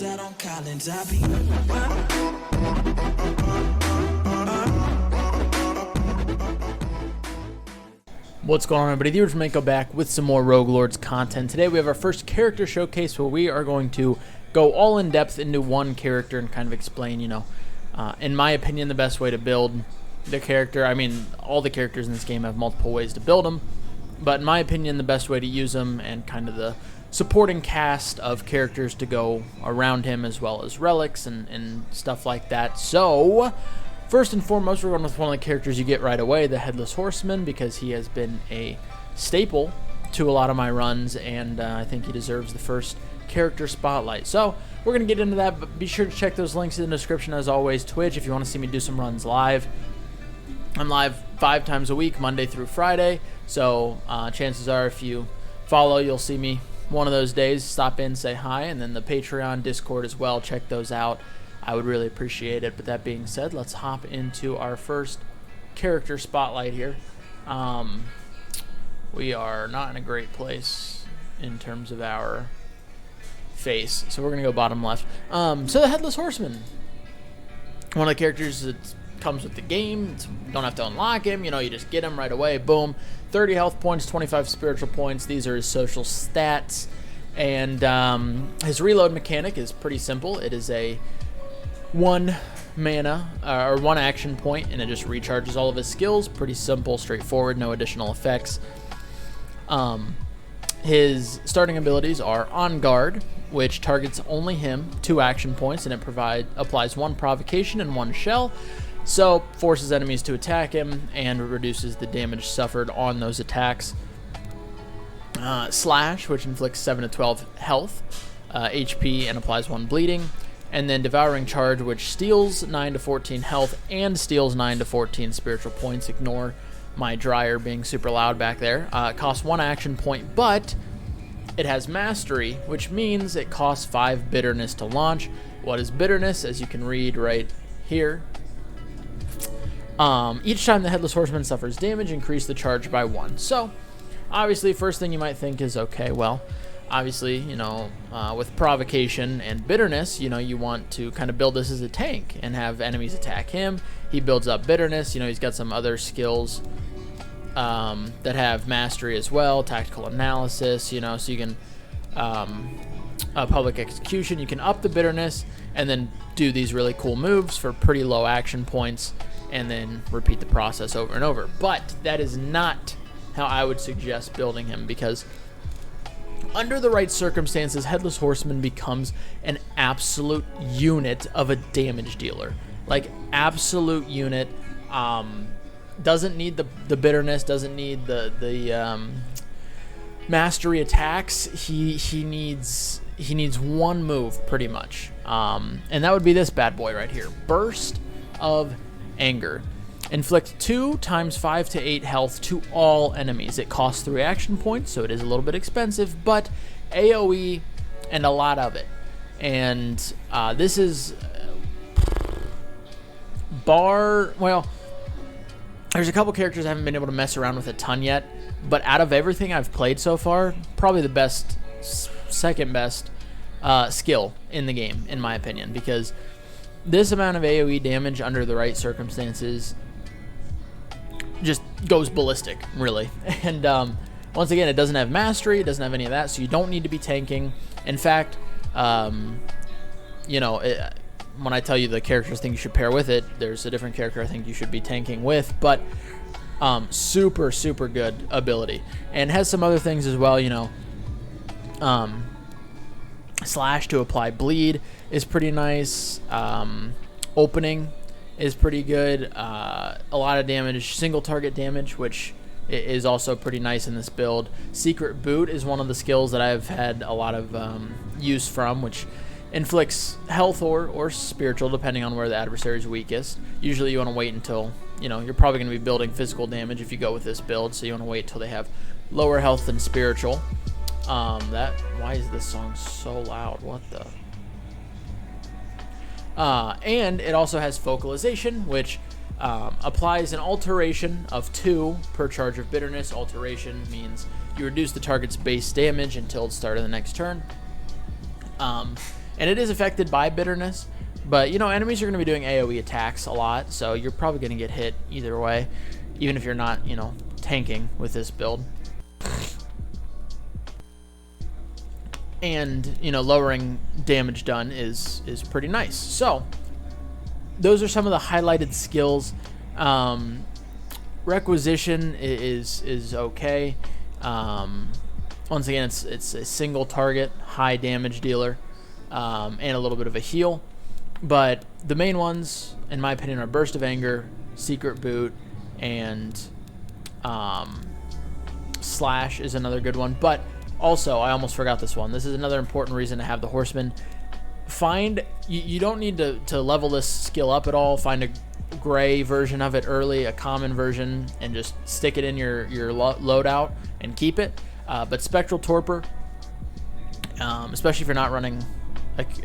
out on Collins. I be. What's going on, everybody? The original Mako back with some more Rogue Lords content. Today we have our first character showcase where we are going to go all in depth into one character and kind of explain, in my opinion, the best way to build the character. I mean, all the characters in this game have multiple ways to build them, but in my opinion, the best way to use them and kind of the supporting cast of characters to go around him, as well as relics and stuff like that. So, first and foremost, we're going with one of the characters you get right away, the Headless Horseman, because he has been a staple to a lot of my runs, and I think he deserves the first character spotlight. So, we're going to get into that, but be sure to check those links in the description as always. Twitch, if you want to see me do some runs live. I'm live 5 times a week, Monday through Friday, so chances are if you follow, you'll see me one of those days. Stop in, say hi, and then the Patreon, Discord as well. Check those out. I would really appreciate it. But that being said, let's hop into our first character spotlight here. We are not in a great place in terms of our face, so we're going to go bottom left. So the Headless Horseman, one of the characters that comes with the game. You don't have to unlock him, you just get him right away. Boom. 30 health points, 25 spiritual points. These are his social stats. And his reload mechanic is pretty simple. It is a 1 mana or 1 action point, and it just recharges all of his skills. Pretty simple, straightforward, no additional effects. His starting abilities are On Guard, which targets only him, 2 action points, and it applies 1 provocation and 1 shell. So, forces enemies to attack him and reduces the damage suffered on those attacks. Slash, which inflicts 7 to 12 health, HP, and applies 1 bleeding. And then Devouring Charge, which steals 9 to 14 health and steals 9 to 14 spiritual points. Ignore my dryer being super loud back there. It costs 1 action point, but it has Mastery, which means it costs 5 bitterness to launch. What is bitterness? As you can read right here. Each time the Headless Horseman suffers damage, increase the charge by 1. So, obviously, first thing you might think is, okay, well, obviously, with provocation and bitterness, you want to kind of build this as a tank and have enemies attack him. He builds up bitterness. He's got some other skills that have mastery as well, tactical analysis, so you can, public execution, you can up the bitterness and then do these really cool moves for pretty low action points, and then repeat the process over and over. But that is not how I would suggest building him, because under the right circumstances, Headless Horseman becomes an absolute unit of a damage dealer. Like, absolute unit. Doesn't need the bitterness, doesn't need the mastery attacks. He needs 1 move, pretty much. And that would be this bad boy right here. Burst of Anger. Inflict 2 times 5 to 8 health to all enemies. It costs 3 action points, so it is a little bit expensive, but AoE and a lot of it. And this is well, there's a couple characters I haven't been able to mess around with a ton yet, but out of everything I've played so far, probably the best, second best skill in the game, in my opinion, because this amount of AoE damage under the right circumstances just goes ballistic, really. And once again, it doesn't have mastery, it doesn't have any of that, so you don't need to be tanking. In fact, when I tell you the characters I think you should pair with it, there's a different character I think you should be tanking with, but super, super good ability. And has some other things as well, Slash to apply bleed is pretty nice. Opening is pretty good. A lot of damage, single target damage, which is also pretty nice in this build. Secret Boot is one of the skills that I've had a lot of use from, which inflicts health or spiritual, depending on where the adversary is weakest. Usually you want to wait until, you're probably going to be building physical damage if you go with this build, so you want to wait till they have lower health than spiritual. Why is this song so loud? What the? And it also has Focalization, which applies an alteration of 2 per charge of bitterness. Alteration means you reduce the target's base damage until the start of the next turn. And it is affected by bitterness, but you know, enemies are going to be doing AoE attacks a lot, so you're probably going to get hit either way, even if you're not, you know, tanking with this build. And, you know, lowering damage done is pretty nice. So those are some of the highlighted skills. Requisition is okay. Once again, it's a single target, high damage dealer, and a little bit of a heal. But the main ones, in my opinion, are Burst of Anger, Secret Boot, and Slash is another good one. But also, I almost forgot this one. This is another important reason to have the Horseman. You don't need to level this skill up at all. Find a gray version of it early, a common version, and just stick it in your loadout and keep it. But Spectral Torpor, especially if you're not running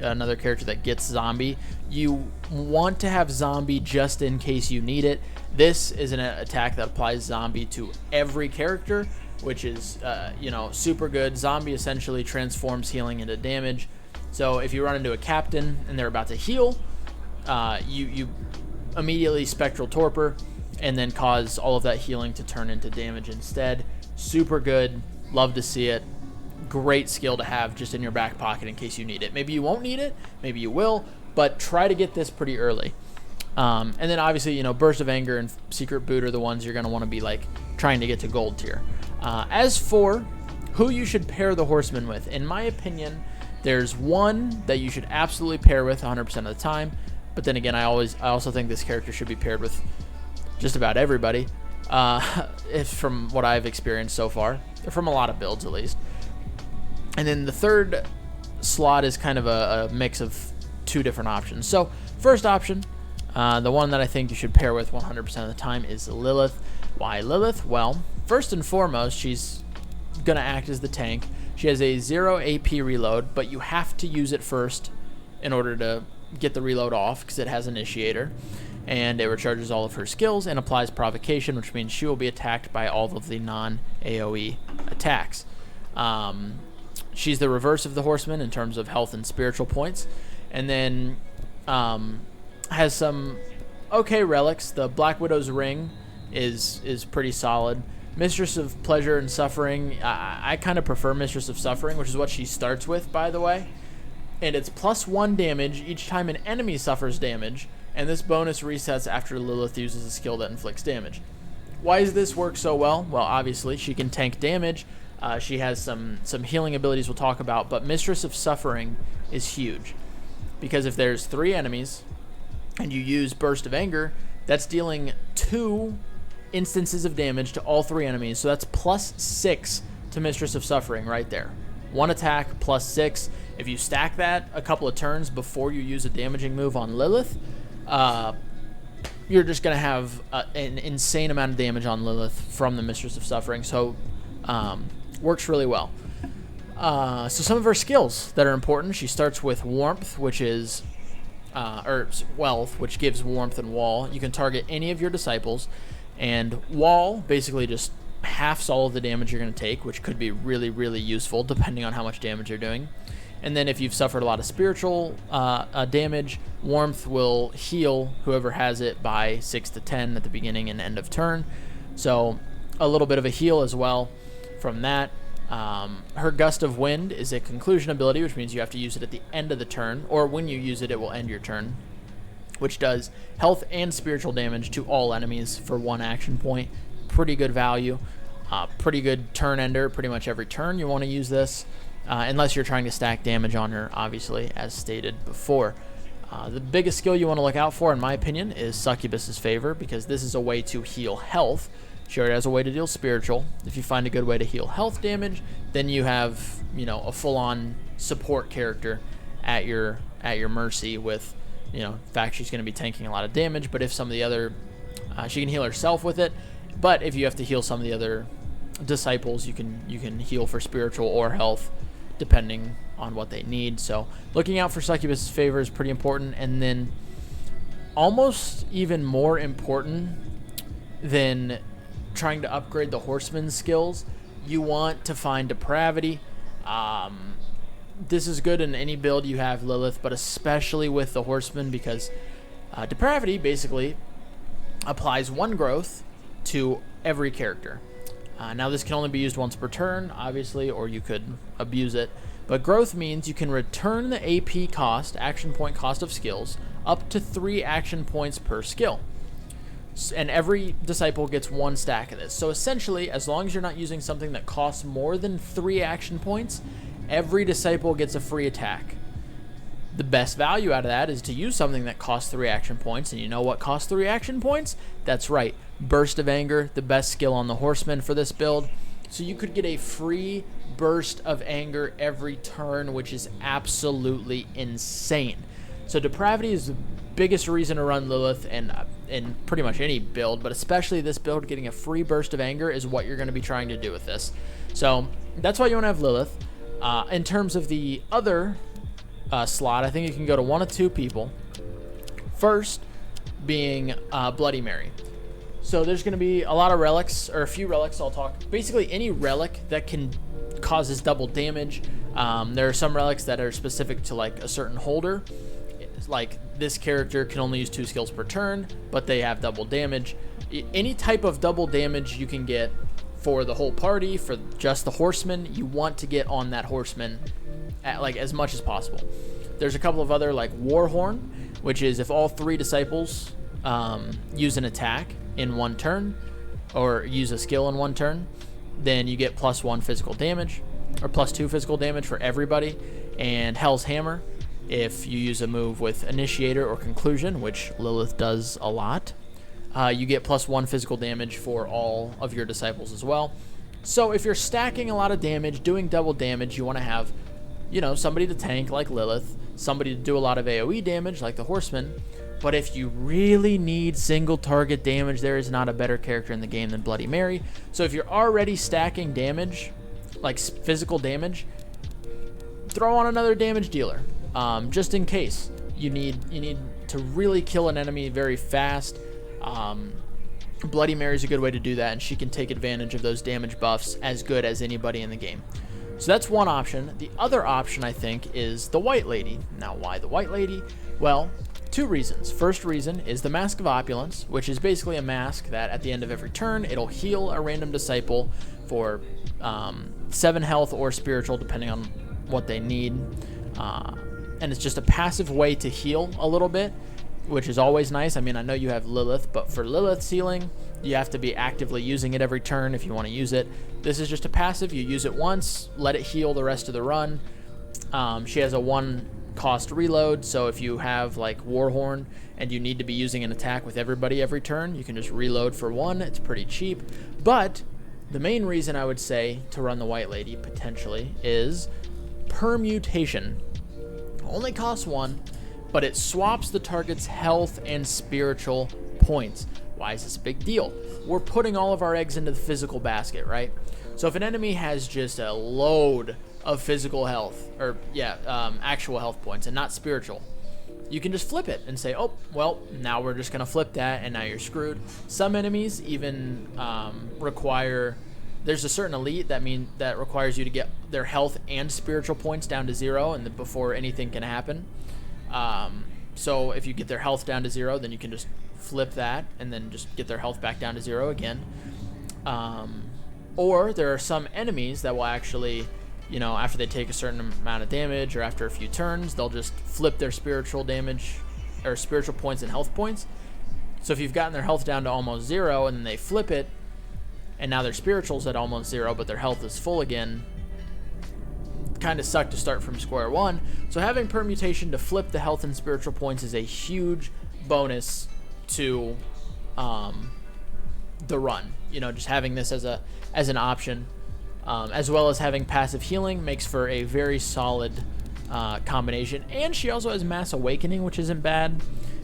another character that gets zombie, you want to have zombie just in case you need it. This is an attack that applies zombie to every character, which is you know, super good. Zombie essentially transforms healing into damage. So if you run into a captain and they're about to heal, you immediately Spectral Torpor and then cause all of that healing to turn into damage instead. Super good. Love to see it. Great skill to have just in your back pocket in case you need it. Maybe you won't need it, maybe you will, but try to get this pretty early. And then obviously, you know, Burst of Anger and Secret Boot are the ones you're going to want to be like trying to get to gold tier. As for who you should pair the Horseman with, in my opinion, there's one that you should absolutely pair with 100% of the time. But then again, I also think this character should be paired with just about everybody. From what I've experienced so far, from a lot of builds at least. And then the third slot is kind of a mix of two different options. So first option, the one that I think you should pair with 100% of the time is Lilith. Why Lilith? Well, first and foremost, she's going to act as the tank. She has a 0 AP reload, but you have to use it first in order to get the reload off because it has Initiator. And it recharges all of her skills and applies Provocation, which means she will be attacked by all of the non-AoE attacks. She's the reverse of the Horseman in terms of health and spiritual points. And then has some okay relics. The Black Widow's Ring is pretty solid. Mistress of Pleasure and Suffering, I kind of prefer Mistress of Suffering, which is what she starts with, by the way. And it's +1 damage each time an enemy suffers damage, and this bonus resets after Lilith uses a skill that inflicts damage. Why does this work so well? Well, obviously, she can tank damage. She has some healing abilities we'll talk about, but Mistress of Suffering is huge. Because if there's 3 enemies, and you use Burst of Anger, that's dealing 2 instances of damage to all 3 enemies, so that's +6 to Mistress of Suffering right there. 1 attack +6. If you stack that a couple of turns before you use a damaging move on Lilith, you're just going to have an insane amount of damage on Lilith from the Mistress of Suffering, so works really well. So some of her skills that are important, she starts with Warmth, which is or Wealth, which gives warmth and wall. You can target any of your disciples, and wall basically just halves all of the damage you're going to take, which could be really, really useful depending on how much damage you're doing. And then if you've suffered a lot of spiritual damage, warmth will heal whoever has it by 6 to 10 at the beginning and end of turn. So a little bit of a heal as well from that. Her Gust of Wind is a conclusion ability, which means you have to use it at the end of the turn, or when you use it, it will end your turn, which does health and spiritual damage to all enemies for 1 action point. Pretty good value. Pretty good turn ender. Pretty much every turn you want to use this, unless you're trying to stack damage on her, obviously, as stated before. The biggest skill you want to look out for, in my opinion, is Succubus's Favor, because this is a way to heal health. She already has a way to deal spiritual. If you find a good way to heal health damage, then you have, you know, a full-on support character at your mercy with, you know, in fact, she's going to be tanking a lot of damage, but if some of the other, she can heal herself with it, but if you have to heal some of the other disciples, you can heal for spiritual or health, depending on what they need. So looking out for Succubus's Favor is pretty important, and then almost even more important than trying to upgrade the Horseman's skills, you want to find Depravity. this is good in any build you have Lilith, but especially with the Horseman, because Depravity basically applies 1 growth to every character. Now this can only be used once per turn, obviously, or you could abuse it. But growth means you can return the AP cost, action point cost of skills, up to 3 action points per skill. And every disciple gets 1 stack of this. So essentially, as long as you're not using something that costs more than 3 action points, every disciple gets a free attack. The best value out of that is to use something that costs 3 action points. And you know what costs 3 action points? That's right, Burst of Anger, the best skill on the Horseman for this build. So you could get a free Burst of Anger every turn, which is absolutely insane. So Depravity is the biggest reason to run Lilith in pretty much any build, but especially this build, getting a free Burst of Anger is what you're going to be trying to do with this. So that's why you want to have Lilith. In terms of the other slot, I think you can go to 1 of 2 people. First being Bloody Mary. So there's going to be a lot of relics, or a few relics I'll talk. Basically any relic that causes double damage. There are some relics that are specific to like a certain holder. Like this character can only use 2 skills per turn, but they have double damage. Any type of double damage you can get for the whole party, for just the Horseman, you want to get on that Horseman at like as much as possible. There's a couple of other like Warhorn, which is if all 3 disciples use an attack in 1 turn, or use a skill in 1 turn, then you get +1 physical damage, or +2 physical damage for everybody. And Hell's Hammer, if you use a move with Initiator or Conclusion, which Lilith does a lot, you get +1 physical damage for all of your disciples as well. So if you're stacking a lot of damage, doing double damage, you want to have, you know, somebody to tank like Lilith, somebody to do a lot of AoE damage like the Horseman. But if you really need single target damage, there is not a better character in the game than Bloody Mary. So if you're already stacking damage, like physical damage, throw on another damage dealer, just in case you need to really kill an enemy very fast. Bloody Mary is a good way to do that, and she can take advantage of those damage buffs as good as anybody in the game. So that's one option. The other option, I think, is the White Lady. Now, why the White Lady? Well, 2 reasons. First reason is the Mask of Opulence, which is basically a mask that at the end of every turn, it'll heal a random disciple for 7 health or spiritual, depending on what they need. And it's just a passive way to heal a little bit, which is always nice. I mean, I know you have Lilith, but for Lilith's healing, you have to be actively using it every turn if you want to use it. This is just a passive. You use it once, let it heal the rest of the run. She has a 1 cost reload, so if you have like Warhorn and you need to be using an attack with everybody every turn, you can just reload for 1. It's pretty cheap. But the main reason I would say to run the White Lady potentially is Permutation. Only costs 1, but it swaps the target's health and spiritual points. Why is this a big deal? We're putting all of our eggs into the physical basket, right? So if an enemy has just a load of physical health, or actual health points and not spiritual, you can just flip it and say, oh, well, now we're just going to flip that, and now you're screwed. Some enemies even require, there's a certain elite that requires you to get their health and spiritual points down to 0 and before anything can happen. So if you get their health down to 0, then you can just flip that and then just get their health back down to 0 again. Or there are some enemies that will actually, you know, after they take a certain amount of damage or after a few turns, they'll just flip their spiritual damage or spiritual points and health points. So if you've gotten their health down to almost 0 and then they flip it, and now their spiritual's at almost 0, but their health is full again, kind of suck to start from square one. So having Permutation to flip the health and spiritual points is a huge bonus to the run. You know, just having this as an option, as well as having passive healing, makes for a very solid combination. And she also has Mass Awakening, which isn't bad.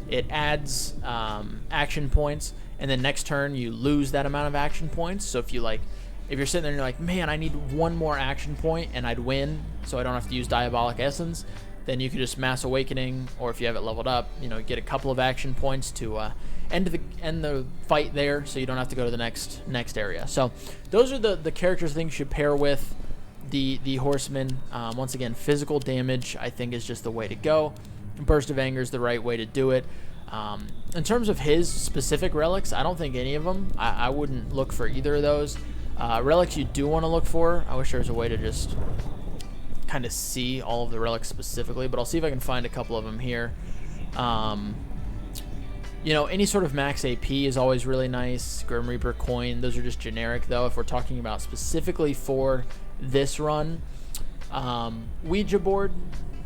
It adds action points, and then next turn you lose that amount of action points. So if you're sitting there and you're like, man, I need 1 more action point and I'd win, so I don't have to use Diabolic Essence, then you can just Mass Awakening, or if you have it leveled up, you know, get a couple of action points to end the fight there, so you don't have to go to the next area. So those are the characters I think you should pair with the Horseman, once again, physical damage I think is just the way to go. Burst of Anger is the right way to do it. In terms of his specific relics, I don't think any of them. I wouldn't look for either of those. Relics you do want to look for, I wish there was a way to just kind of see all of the relics specifically, but I'll see if I can find a couple of them here. You know, any sort of max AP is always really nice. Grim Reaper coin, those are just generic though. If we're talking about specifically for this run, Ouija board,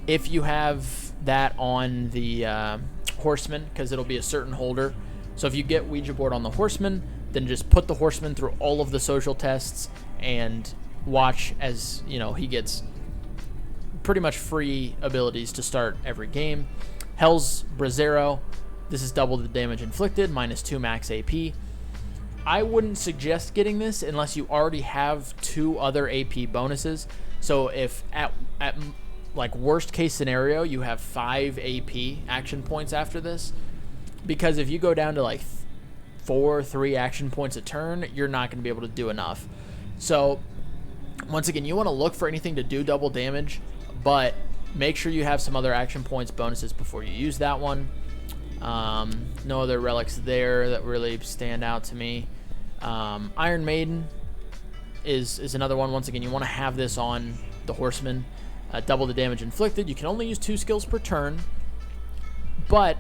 if you have that on the Horseman, because it'll be a certain holder. So if you get Ouija board on the Horseman, then just put the Horseman through all of the social tests and watch as, you know, he gets pretty much free abilities to start every game. Hell's Brazzero, this is double the damage inflicted, -2 max AP. I wouldn't suggest getting this unless you already have 2 other AP bonuses. So if at like worst case scenario you have 5 AP action points after this, because if you go down to like 3 action points a turn, you're not going to be able to do enough. So once again, you want to look for anything to do double damage, but make sure you have some other action points bonuses before you use that one. No other relics there that really stand out to me. Iron Maiden is another one. Once again, you want to have this on the Horseman. Double the damage inflicted. You can only use 2 skills per turn, but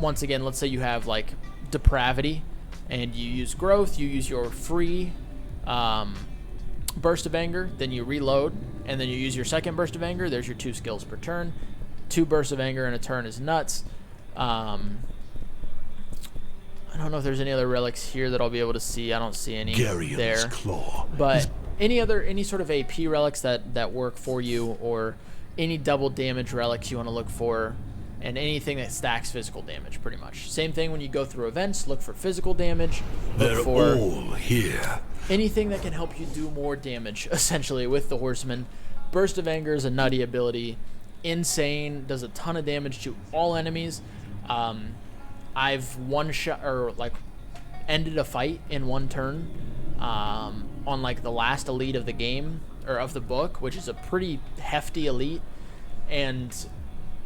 once again, let's say you have like Depravity and you use Growth, you use your free Burst of Anger, then you reload, and then you use your second Burst of Anger. There's your 2 skills per turn. 2 bursts of anger in a turn is nuts. I don't know if there's any other relics here that I'll be able to see. I don't see any there. Claw. But any sort of AP relics that work for you, or any double damage relics you want to look for, and anything that stacks physical damage, pretty much. Same thing when you go through events, look for physical damage. They're all here. Anything that can help you do more damage, essentially, with the Horseman. Burst of Anger is a nutty ability. Insane, does a ton of damage to all enemies. I've one-shot, or like ended a fight in 1 turn on like the last elite of the game, or of the book, which is a pretty hefty elite, and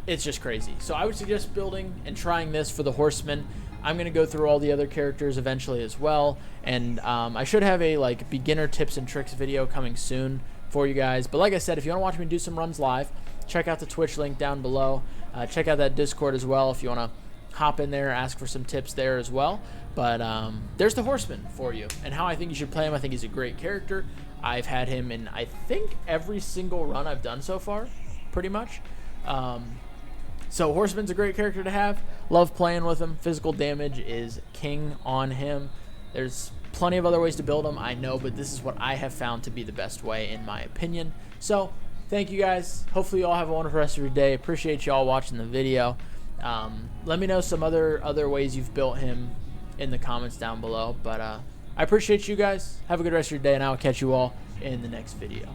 it's just crazy. So I would suggest building and trying this for the Horseman. I'm going to go through all the other characters eventually as well, and I should have a like beginner tips and tricks video coming soon for you guys. But like I said, if you want to watch me do some runs live, check out the Twitch link down below. Check out that Discord as well if you want to hop in there, ask for some tips there as well. But there's the Horseman for you, and how I think you should play him. I think he's a great character. I've had him in, I think, every single run I've done so far, pretty much. So Horseman's a great character to have. Love playing with him. Physical damage is king on him. There's plenty of other ways to build him, I know, but this is what I have found to be the best way in my opinion. So thank you guys. Hopefully you all have a wonderful rest of your day. Appreciate you all watching the video. Let me know some other ways you've built him in the comments down below. But I appreciate you guys. Have a good rest of your day, and I will catch you all in the next video.